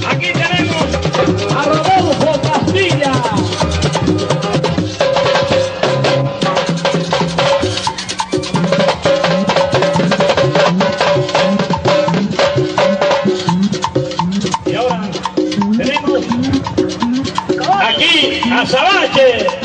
Aquí tenemos a Rodolfo, Castilla. Y ahora tenemos aquí a Azabache.